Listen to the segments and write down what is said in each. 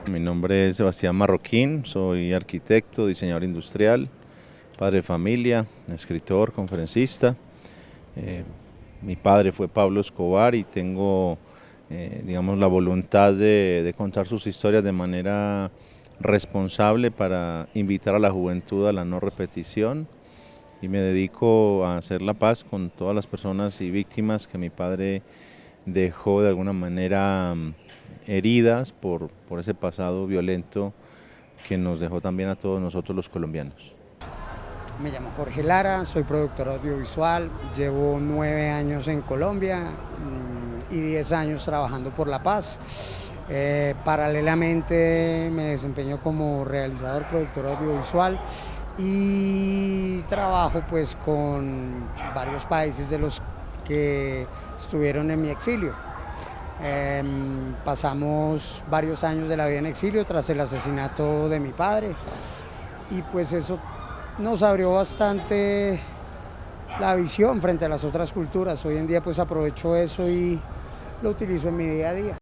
Mi nombre es Sebastián Marroquín, soy arquitecto, diseñador industrial, padre de familia, escritor, conferencista. Eh, Mi padre fue Pablo Escobar y tengo, digamos, la voluntad de contar sus historias de manera responsable para invitar a la juventud a la no repetición, y me dedico a hacer la paz con todas las personas y víctimas que mi padre dejó de alguna manera heridas por ese pasado violento que nos dejó también a todos nosotros los colombianos. Me llamo Jorge Lara, soy productor audiovisual, llevo 9 años en Colombia y 10 años trabajando por la paz. Paralelamente me desempeño como realizador, productor audiovisual y trabajo pues con varios países de los que estuvieron en mi exilio. Pasamos varios años de la vida en exilio tras el asesinato de mi padre y pues eso nos abrió bastante la visión frente a las otras culturas. Hoy en día pues aprovecho eso y lo utilizo en mi día a día.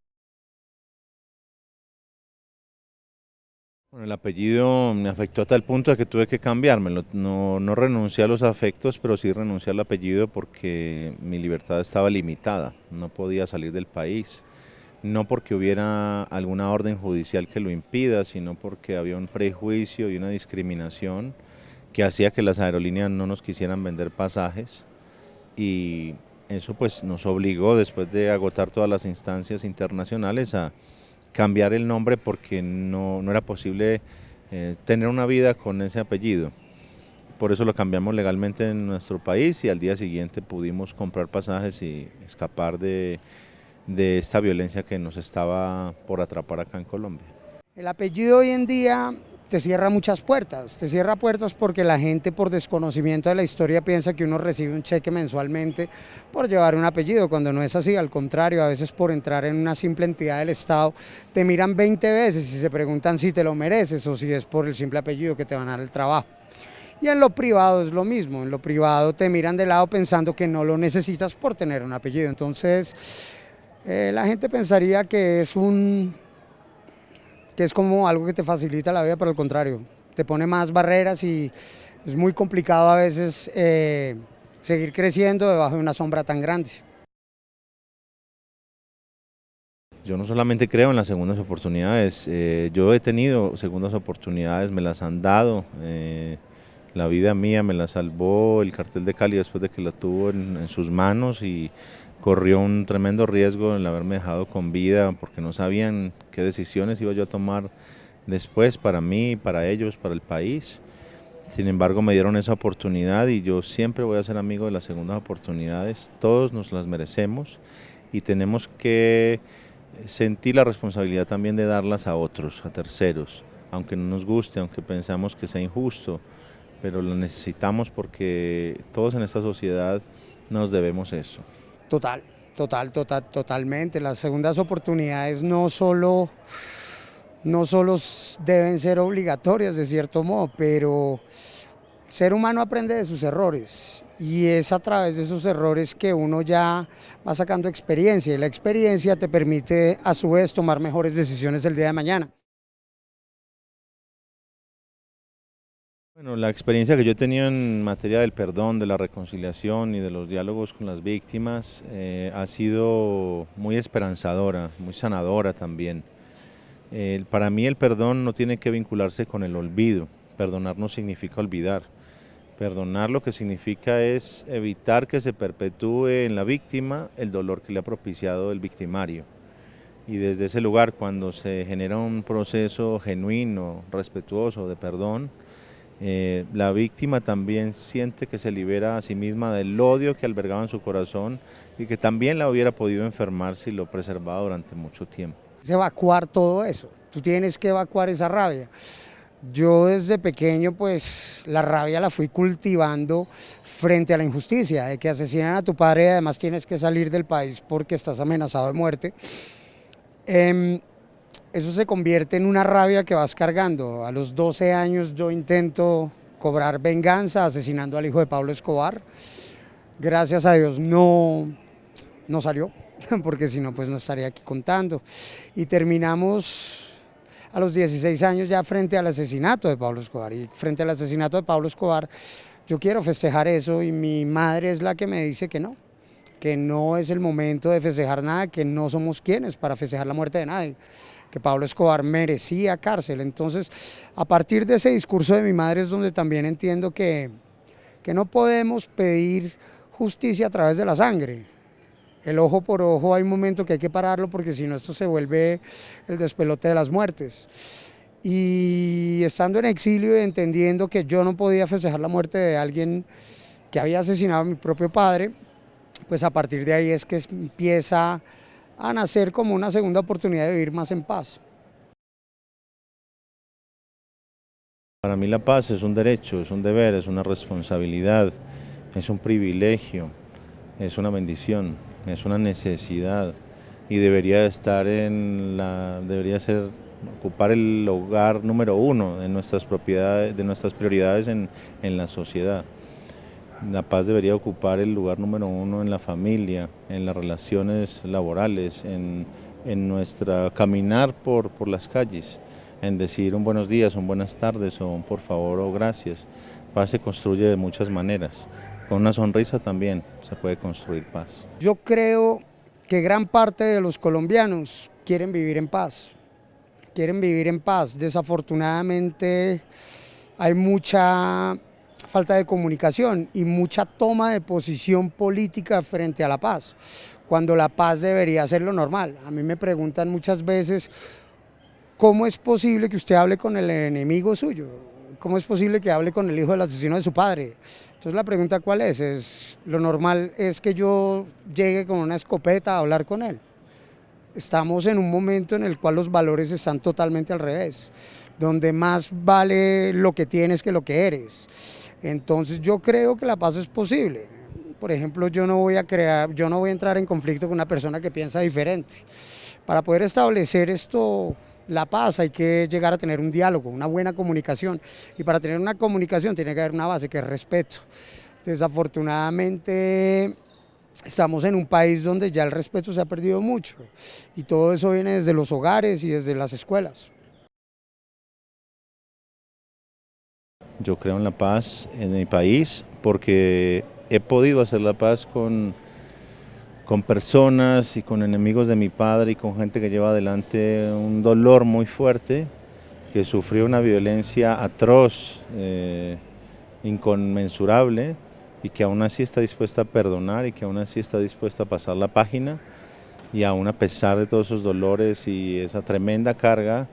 Bueno, el apellido me afectó a tal punto de que tuve que cambiármelo. No renuncié a los afectos, pero sí renuncié al apellido porque mi libertad estaba limitada. No podía salir del país. No porque hubiera alguna orden judicial que lo impida, sino porque había un prejuicio y una discriminación que hacía que las aerolíneas no nos quisieran vender pasajes, y eso pues nos obligó, después de agotar todas las instancias internacionales, a cambiar el nombre porque no era posible tener una vida con ese apellido. Por eso lo cambiamos legalmente en nuestro país y al día siguiente pudimos comprar pasajes y escapar de esta violencia que nos estaba por atrapar acá en Colombia. El apellido hoy en día te cierra muchas puertas, te cierra puertas porque la gente por desconocimiento de la historia piensa que uno recibe un cheque mensualmente por llevar un apellido, cuando no es así, al contrario, a veces por entrar en una simple entidad del Estado te miran 20 veces y se preguntan si te lo mereces o si es por el simple apellido que te van a dar el trabajo. Y en lo privado es lo mismo, en lo privado te miran de lado pensando que no lo necesitas por tener un apellido, entonces la gente pensaría que es como algo que te facilita la vida, pero al contrario, te pone más barreras y es muy complicado a veces seguir creciendo debajo de una sombra tan grande. Yo no solamente creo en las segundas oportunidades, yo he tenido segundas oportunidades, me las han dado. La vida mía me la salvó el cartel de Cali después de que la tuvo en sus manos, y corrió un tremendo riesgo el haberme dejado con vida porque no sabían qué decisiones iba yo a tomar después, para mí, para ellos, para el país. Sin embargo, me dieron esa oportunidad y yo siempre voy a ser amigo de las segundas oportunidades. Todos nos las merecemos y tenemos que sentir la responsabilidad también de darlas a otros, a terceros, aunque no nos guste, aunque pensamos que sea injusto, pero lo necesitamos porque todos en esta sociedad nos debemos eso. Total, totalmente. Las segundas oportunidades no solo deben ser obligatorias de cierto modo, pero el ser humano aprende de sus errores y es a través de esos errores que uno ya va sacando experiencia y la experiencia te permite a su vez tomar mejores decisiones el día de mañana. Bueno, la experiencia que yo he tenido en materia del perdón, de la reconciliación y de los diálogos con las víctimas ha sido muy esperanzadora, muy sanadora también. Para mí el perdón no tiene que vincularse con el olvido. Perdonar no significa olvidar. Perdonar lo que significa es evitar que se perpetúe en la víctima el dolor que le ha propiciado el victimario. Y desde ese lugar, cuando se genera un proceso genuino, respetuoso de perdón, la víctima también siente que se libera a sí misma del odio que albergaba en su corazón y que también la hubiera podido enfermar si lo preservaba durante mucho tiempo. Es evacuar todo eso, tú tienes que evacuar esa rabia. Yo desde pequeño pues la rabia la fui cultivando frente a la injusticia de que asesinan a tu padre y además tienes que salir del país porque estás amenazado de muerte. Eso se convierte en una rabia que vas cargando. A los 12 años yo intento cobrar venganza asesinando al hijo de Pablo Escobar. Gracias a Dios no salió, porque si no pues no estaría aquí contando. Y terminamos a los 16 años ya frente al asesinato de Pablo Escobar. Y frente al asesinato de Pablo Escobar yo quiero festejar eso y mi madre es la que me dice que no es el momento de festejar nada, que no somos quienes para festejar la muerte de nadie, que Pablo Escobar merecía cárcel. Entonces, a partir de ese discurso de mi madre es donde también entiendo que no podemos pedir justicia a través de la sangre. El ojo por ojo hay un momento que hay que pararlo porque si no esto se vuelve el despelote de las muertes. Y estando en exilio y entendiendo que yo no podía festejar la muerte de alguien que había asesinado a mi propio padre, pues a partir de ahí es que empieza a nacer como una segunda oportunidad de vivir más en paz. Para mí la paz es un derecho, es un deber, es una responsabilidad, es un privilegio, es una bendición, es una necesidad y debería estar debería ser ocupar el lugar número uno de nuestras propiedades, de nuestras prioridades en la sociedad. La paz debería ocupar el lugar número uno en la familia, en las relaciones laborales, en nuestra caminar por las calles, en decir un buenos días, un buenas tardes, o un por favor o gracias. Paz se construye de muchas maneras. Con una sonrisa también se puede construir paz. Yo creo que gran parte de los colombianos quieren vivir en paz. Quieren vivir en paz. Desafortunadamente hay mucha falta de comunicación y mucha toma de posición política frente a la paz, cuando la paz debería ser lo normal. A mí me preguntan muchas veces, ¿cómo es posible que usted hable con el enemigo suyo? ¿Cómo es posible que hable con el hijo del asesino de su padre? Entonces la pregunta ¿cuál es? Lo normal es que yo llegue con una escopeta a hablar con él. Estamos en un momento en el cual los valores están totalmente al revés, donde más vale lo que tienes que lo que eres. Entonces yo creo que la paz es posible. Por ejemplo, yo no voy a entrar en conflicto con una persona que piensa diferente. Para poder establecer esto, la paz, hay que llegar a tener un diálogo, una buena comunicación. Y para tener una comunicación tiene que haber una base que es respeto. Desafortunadamente estamos en un país donde ya el respeto se ha perdido mucho y todo eso viene desde los hogares y desde las escuelas. Yo creo en la paz en mi país porque he podido hacer la paz con personas y con enemigos de mi padre y con gente que lleva adelante un dolor muy fuerte, que sufrió una violencia atroz, inconmensurable, y que aún así está dispuesta a perdonar y que aún así está dispuesta a pasar la página y aún a pesar de todos esos dolores y esa tremenda carga,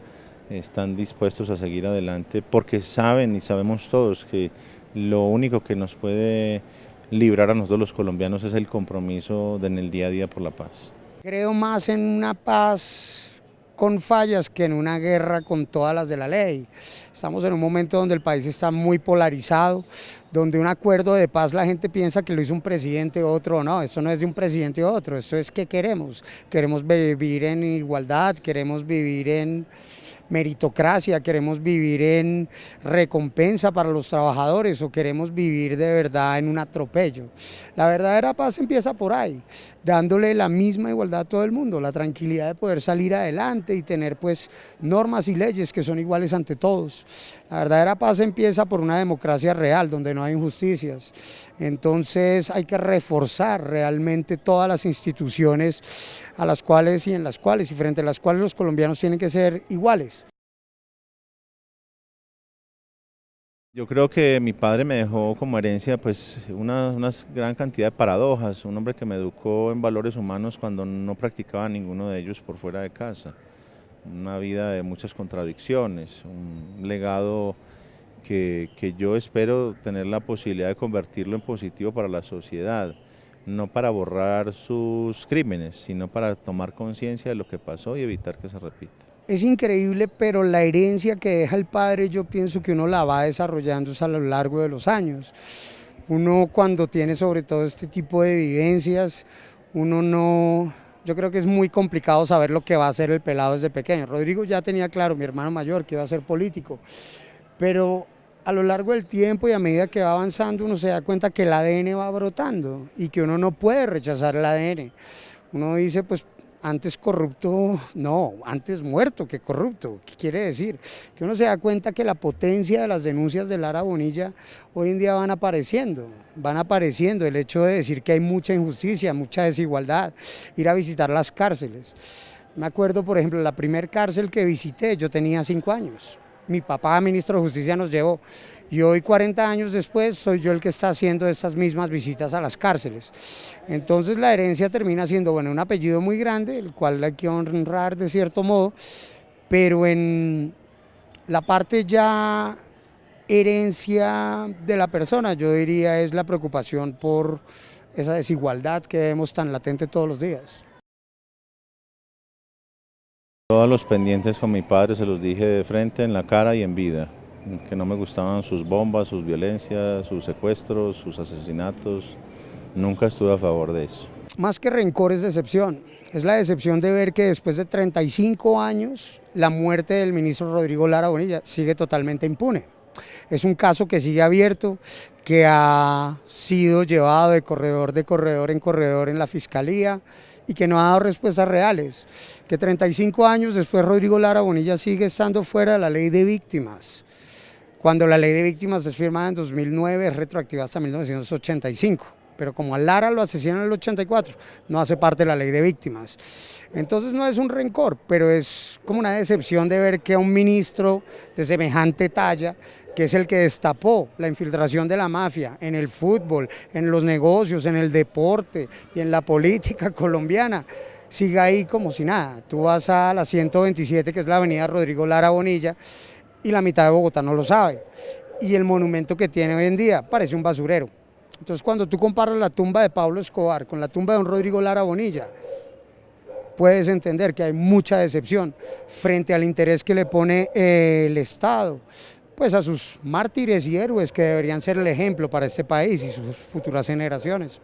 están dispuestos a seguir adelante porque saben y sabemos todos que lo único que nos puede librar a nosotros los colombianos es el compromiso en el día a día por la paz. Creo más en una paz con fallas que en una guerra con todas las de la ley. Estamos en un momento donde el país está muy polarizado, donde un acuerdo de paz la gente piensa que lo hizo un presidente u otro. No, esto no es de un presidente u otro, esto es que queremos vivir en igualdad, queremos vivir en meritocracia, queremos vivir en recompensa para los trabajadores o queremos vivir de verdad en un atropello. La verdadera paz empieza por ahí, dándole la misma igualdad a todo el mundo, la tranquilidad de poder salir adelante y tener pues normas y leyes que son iguales ante todos. La verdadera paz empieza por una democracia real, donde no hay injusticias. Entonces hay que reforzar realmente todas las instituciones a las cuales y en las cuales y frente a las cuales los colombianos tienen que ser iguales. Yo creo que mi padre me dejó como herencia pues una gran cantidad de paradojas, un hombre que me educó en valores humanos cuando no practicaba ninguno de ellos por fuera de casa, una vida de muchas contradicciones, un legado que yo espero tener la posibilidad de convertirlo en positivo para la sociedad, no para borrar sus crímenes, sino para tomar conciencia de lo que pasó y evitar que se repita. Es increíble, pero la herencia que deja el padre yo pienso que uno la va desarrollando a lo largo de los años. Uno cuando tiene sobre todo este tipo de vivencias, uno no... Yo creo que es muy complicado saber lo que va a hacer el pelado desde pequeño. Rodrigo ya tenía claro, mi hermano mayor, que iba a ser político, pero a lo largo del tiempo y a medida que va avanzando uno se da cuenta que el ADN va brotando y que uno no puede rechazar el ADN. Uno dice, pues Antes corrupto, no, antes muerto que corrupto. ¿Qué quiere decir? Que uno se da cuenta que la potencia de las denuncias de Lara Bonilla hoy en día van apareciendo. El hecho de decir que hay mucha injusticia, mucha desigualdad, ir a visitar las cárceles. Me acuerdo, por ejemplo, la primera cárcel que visité, yo tenía 5 años. Mi papá, ministro de Justicia, nos llevó. Y hoy, 40 años después, soy yo el que está haciendo estas mismas visitas a las cárceles. Entonces la herencia termina siendo, bueno, un apellido muy grande, el cual hay que honrar de cierto modo, pero en la parte ya herencia de la persona, yo diría, es la preocupación por esa desigualdad que vemos tan latente todos los días. Todos los pendientes con mi padre se los dije de frente, en la cara y en vida, que no me gustaban sus bombas, sus violencias, sus secuestros, sus asesinatos. Nunca estuve a favor de eso. Más que rencor es decepción. Es la decepción de ver que después de 35 años la muerte del ministro Rodrigo Lara Bonilla sigue totalmente impune. Es un caso que sigue abierto, que ha sido llevado de corredor en la fiscalía y que no ha dado respuestas reales. Que 35 años después Rodrigo Lara Bonilla sigue estando fuera de la ley de víctimas. Cuando la ley de víctimas es firmada en 2009, es retroactiva hasta 1985. Pero como a Lara lo asesinan en el 84, no hace parte de la ley de víctimas. Entonces no es un rencor, pero es como una decepción de ver que a un ministro de semejante talla, que es el que destapó la infiltración de la mafia en el fútbol, en los negocios, en el deporte y en la política colombiana, siga ahí como si nada. Tú vas a la 127, que es la avenida Rodrigo Lara Bonilla, y la mitad de Bogotá no lo sabe. Y el monumento que tiene hoy en día parece un basurero. Entonces cuando tú comparas la tumba de Pablo Escobar con la tumba de don Rodrigo Lara Bonilla, puedes entender que hay mucha decepción frente al interés que le pone el Estado, pues a sus mártires y héroes que deberían ser el ejemplo para este país y sus futuras generaciones.